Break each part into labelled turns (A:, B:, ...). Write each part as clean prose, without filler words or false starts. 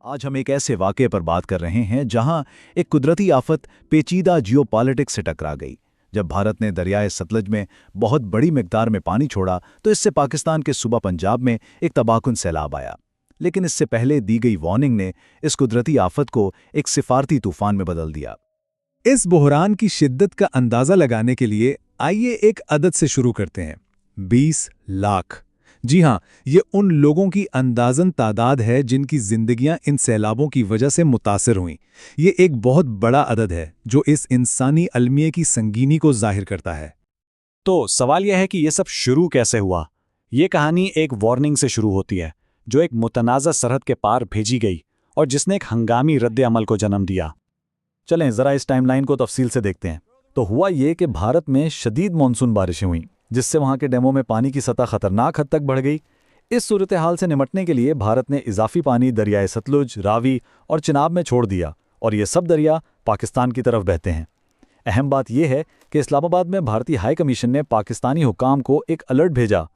A: आज हम एक ऐसे वाक़ये पर बात कर रहे हैं जहां एक कुदरती आफत पेचीदा जियोपॉलिटिक्स से टकरा गई। जब भारत ने दरियाए सतलज में बहुत बड़ी मिकदार में पानी छोड़ा तो इससे पाकिस्तान के सूबा पंजाब में एक तबाहकुन सैलाब आया। लेकिन इससे पहले दी गई वार्निंग ने इस कुदरती आफत को एक सिफारती तूफान में बदल दिया।
B: इस बहरान की शिद्दत का अंदाजा लगाने के लिए आइए एक अदद से शुरू करते हैं। 20 लाख। जी हां, ये उन लोगों की अंदाजन तादाद है जिनकी जिंदगियां इन सैलाबों की वजह से मुतासिर हुईं। ये एक बहुत बड़ा अदद है जो इस इंसानी अलमिये की संगीनी को जाहिर करता है।
C: तो सवाल यह है कि यह सब शुरू कैसे हुआ। ये कहानी एक वार्निंग से शुरू होती है जो एक मुतनाज़ा सरहद के पार भेजी गई और जिसने एक हंगामी रद्द-ए-अमल को जन्म दिया।
A: चलें ज़रा इस टाइमलाइन को तफसील से देखते हैं। तो हुआ ये कि भारत में शदीद मानसून बारिशें हुईं, जिससे वहाँ के डैमों में पानी की सतह खतरनाक हद तक बढ़ गई। इस सूरत हाल से निमटने के लिए भारत ने इजाफी पानी दरियाए सतलुज, रावी और चिनाब में छोड़ दिया और ये सब दरिया पाकिस्तान की तरफ बहते हैं। अहम बात यह है कि इस्लामाबाद में भारतीय हाई कमीशन ने पाकिस्तानी हुकाम को एक अलर्ट भेजा।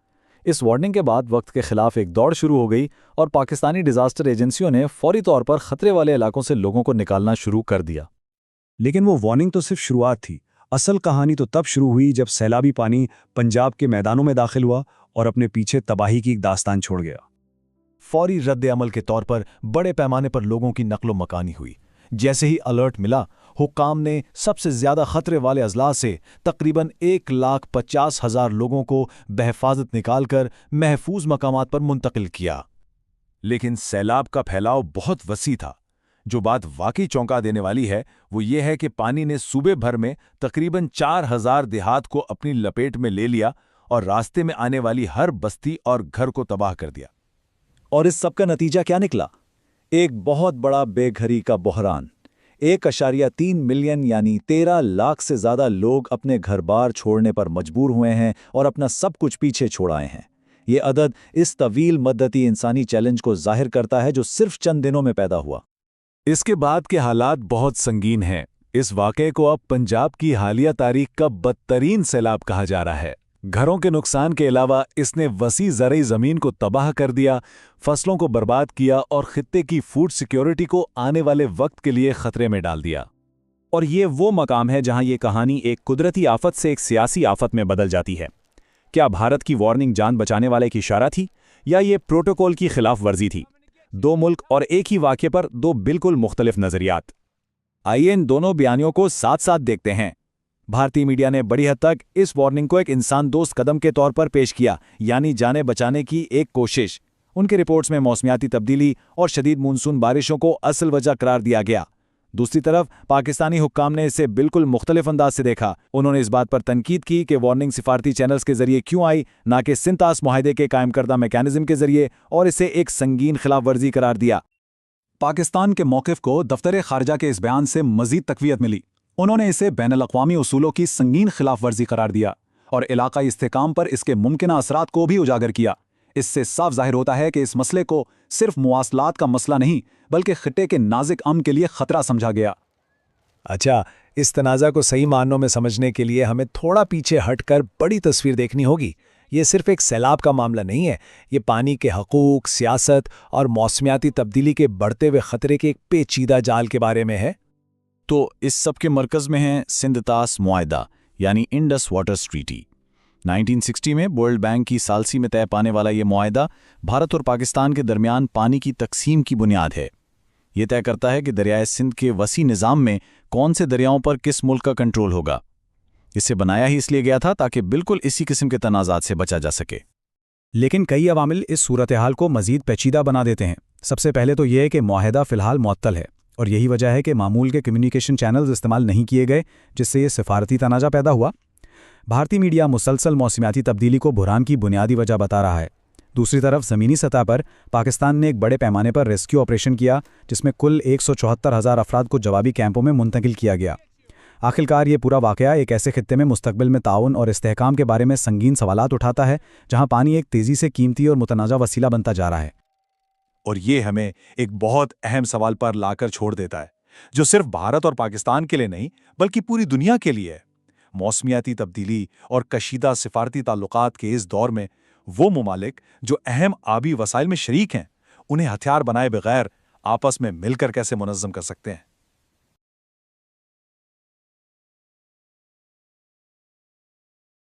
A: इस वार्निंग के बाद वक्त के खिलाफ एक दौड़ शुरू हो गई और पाकिस्तानी डिजास्टर एजेंसियों ने फौरी तौर पर खतरे वाले इलाकों से लोगों को निकालना शुरू कर दिया।
B: लेकिन वो वार्निंग तो सिर्फ शुरुआत थी। असल कहानी तो तब शुरू हुई जब सैलाबी पानी पंजाब के मैदानों में दाखिल हुआ और अपने पीछे तबाही की एक दास्तान छोड़ गया।
A: फौरी रद्द-ए-अमल के तौर पर बड़े पैमाने पर लोगों की नकलो मकानी हुई। जैसे ही अलर्ट मिला, हुक्काम ने सबसे ज्यादा खतरे वाले अजला से तकरीबन 1,50,000 लोगों को बहिफाजत निकालकर महफूज मकामात पर मुंतकिल किया।
D: लेकिन सैलाब का फैलाव बहुत वसी था। जो बात वाकई चौंका देने वाली है वो ये है कि पानी ने सूबे भर में तकरीबन 4,000 देहात को अपनी लपेट में ले लिया और रास्ते में आने वाली हर बस्ती और घर को तबाह कर दिया।
A: और इस सब का नतीजा क्या निकला? एक बहुत बड़ा बेघरी का बहरान। 1.3 मिलियन यानी 13 लाख से ज्यादा लोग अपने घर बार छोड़ने पर मजबूर हुए हैं और अपना सब कुछ पीछे छोड़ आए हैं। ये अदद इस तवील मद्दती इंसानी चैलेंज को जाहिर करता है जो सिर्फ चंद दिनों में पैदा हुआ।
D: इसके बाद के हालात बहुत संगीन हैं। इस वाक़े को अब पंजाब की हालिया तारीख का बदतरीन सैलाब कहा जा रहा है। घरों के नुकसान के अलावा इसने वसी ज़रई ज़मीन को तबाह कर दिया, फसलों को बर्बाद किया और खित्ते की फूड सिक्योरिटी को आने वाले वक्त के लिए खतरे में डाल दिया।
C: और ये वो मकाम है जहां ये कहानी एक कुदरती आफत से एक सियासी आफत में बदल जाती है। क्या भारत की वार्निंग जान बचाने वाले की इशारा थी या ये प्रोटोकॉल की खिलाफ वर्जी थी? दो मुल्क और एक ही वाक़े पर दो बिल्कुल मुख्तलिफ नज़रियात।
A: आइए इन दोनों बयानियों को साथ साथ देखते हैं। भारतीय मीडिया ने बड़ी हद तक इस वार्निंग को एक इंसान दोस्त कदम के तौर पर पेश किया, यानी जाने बचाने की एक कोशिश। उनके रिपोर्ट्स में मौसमियाती तब्दीली और शदीद मानसून बारिशों को असल वजह करार दिया गया। दूसरी तरफ पाकिस्तानी हुक्काम ने इसे बिल्कुल मुख्तलिफ अंदाज से देखा। उन्होंने इस बात पर तनकीद की कि वार्निंग सिफारती चैनल्स के जरिए क्यों आई, ना कि सिंतास मुआहदे के कायम करदा मैकेनिज्म के जरिए, और इसे एक संगीन खिलाफ वर्जी करार दिया।
B: पाकिस्तान के मौक़िफ़ को दफ्तर खारजा के इस बयान से मज़ीद तक़वियत मिली। उन्होंने इसे बैनुल-अक़वामी उसूलों की संगीन खिलाफ वर्जी करार दिया और इलाक़ाई इस्तेहकाम पर इसके मुमकिना असरात को भी उजागर किया। इससे साफ जाहिर होता है कि इस मसले को सिर्फ मुवासलात का मसला नहीं बल्कि खित्ते के नाजुक अमन के लिए खतरा समझा गया।
E: अच्छा, इस तनाज़ा को सही मानों में समझने के लिए हमें थोड़ा पीछे हटकर बड़ी तस्वीर देखनी होगी। ये सिर्फ एक सैलाब का मामला नहीं है, ये पानी के हकूक़, सियासत और मौसमियाती तब्दीली के बढ़ते हुए खतरे के एक पेचीदा जाल के बारे में है।
A: तो इस सब के मरकज़ में है सिंतास मुआहदा यानी इंडस वाटर्स ट्रीटी। 1960 में वर्ल्ड बैंक की सालसी में तय पाने वाला ये मुआहदा भारत और पाकिस्तान के दरमियान पानी की तकसीम की बुनियाद है। ये तय करता है कि दरियाए सिंध के वसी निज़ाम में कौन से दरियाओं पर किस मुल्क का कंट्रोल होगा। इसे बनाया ही इसलिए गया था ताकि बिल्कुल इसी किस्म के तनाज़ात से बचा जा सके।
C: लेकिन कई अवामिल इस सूरत हाल को मज़ीद पेचीदा बना देते हैं। सबसे पहले तो यह है कि मुआहदा फ़िलहाल मुअत्तल है और यही वजह है कि मामूल के कम्युनिकेशन चैनल्स इस्तेमाल नहीं किए गए, जिससे ये सिफारती तनाज़ा पैदा हुआ। भारतीय मीडिया मुसलसल मौसमियाती तब्दीली को बुहरान की बुनियादी वजह बता रहा है। दूसरी तरफ ज़मीनी सतह पर पाकिस्तान ने एक बड़े पैमाने पर रेस्क्यू ऑपरेशन किया, जिसमें कुल 174,000 अफराद को जवाबी कैंपों में मुंतकिल किया गया। आखिरकार ये पूरा वाक़या एक ऐसे खित्ते में मुस्तकबिल में ताउन और इस्तेहकाम के बारे में संगीन सवालात उठाता है, जहाँ पानी एक तेज़ी से कीमती और मुतनाज़ा वसीला बनता जा रहा है।
D: और ये हमें एक बहुत अहम सवाल पर लाकर छोड़ देता है, जो सिर्फ भारत और पाकिस्तान के लिए नहीं बल्कि पूरी दुनिया के लिए है। मौसमियाती तब्दीली और कशीदा सिफारती ताल्लुकात के इस दौर में वो ममालिक जो अहम आबी वसाइल में शरीक हैं, उन्हें हथियार बनाए बगैर
B: آپس میں مل کر کیسے منظم کر سکتے ہیں۔